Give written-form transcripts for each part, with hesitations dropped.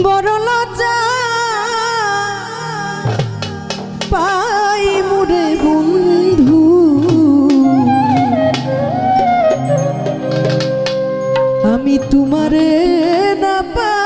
বড় লজ্জা পাই মোরে বন্ধু, আমি তোমারে না পাইলে।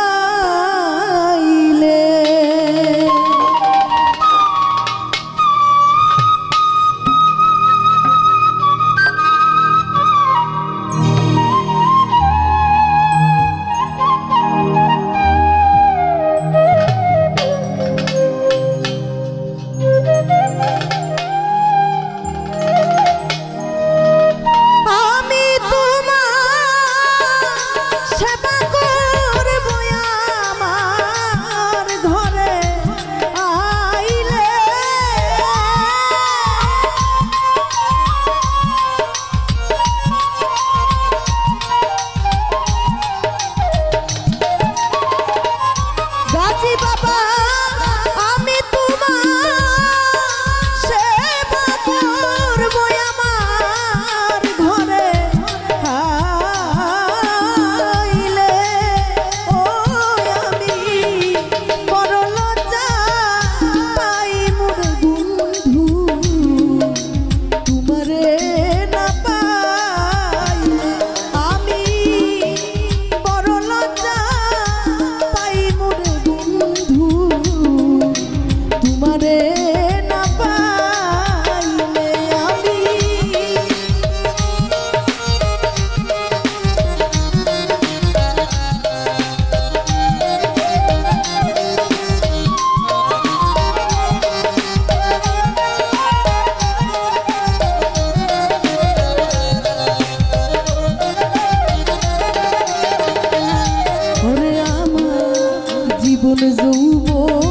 জীবন যৌবন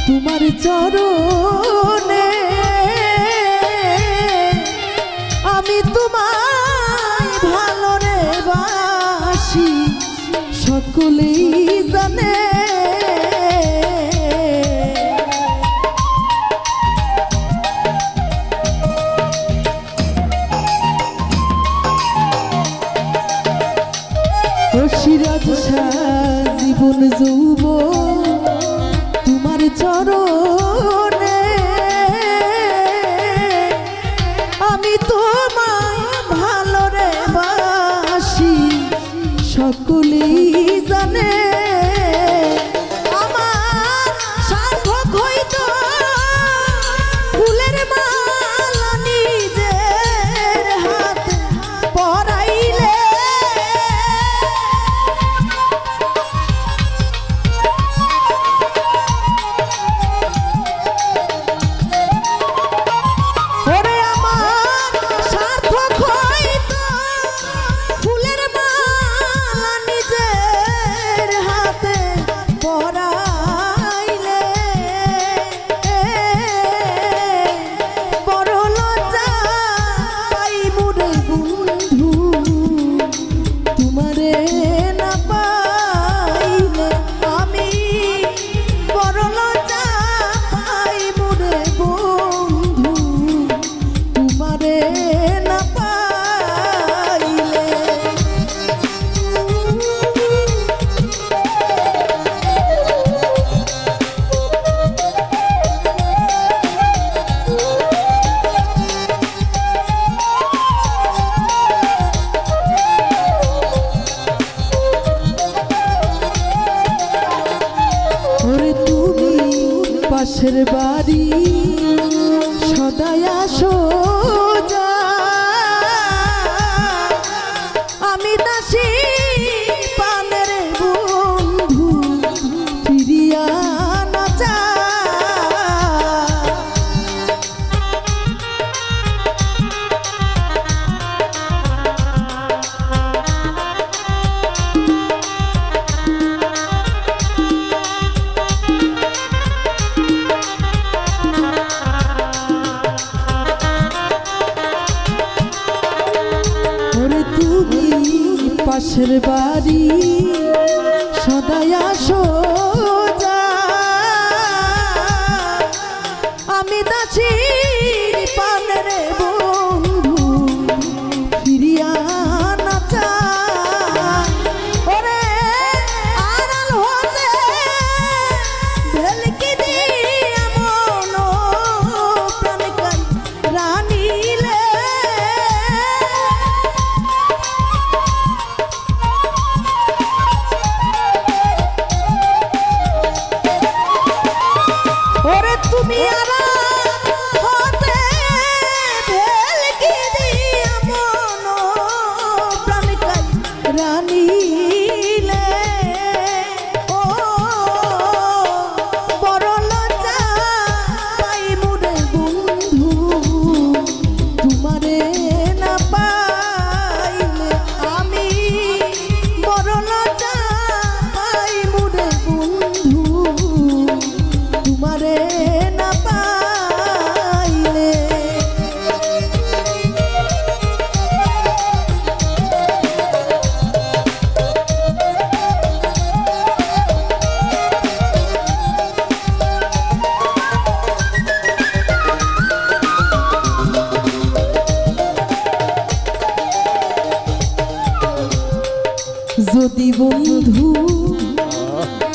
তোমার চরণে, আমি তোমায় ভালো রে বাসি সকলেই জানে। সিরাজ জীবন যৌবন তোমার চরণে, আমি তোমায় ভালো রে বাসি সকলেই জানে। আমার সার্থক হইত ফুলের মালা নিজের হাতে পরাইলে, পাশের বাড়ি সদাই আসো যা, আমি দাসী পানের বন্ধু ফিরিয়া না যা। পাশের বাড়ি সদাই আসো যা, আমি দাসী পানের বন্ধু ফিরিয়া না যা। ওরে আড়াল বন্ধু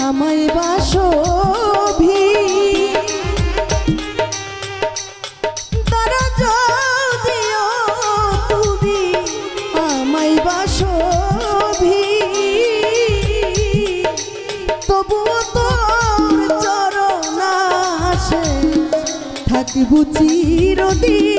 আমায় বাসভি তারা যদিও তুমি আমায় বাসভি তবুও তোর চরণ আসে থাকিব চিরদিন।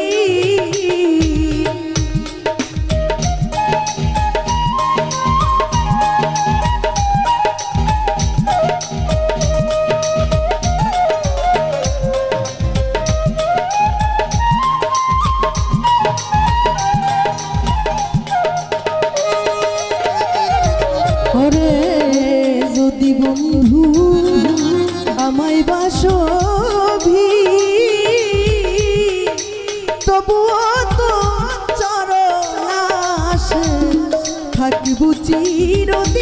ওরে যদি বন্ধু আমায় বাসভি তবুও তো চরণ আসে থাকিব চিরদিন।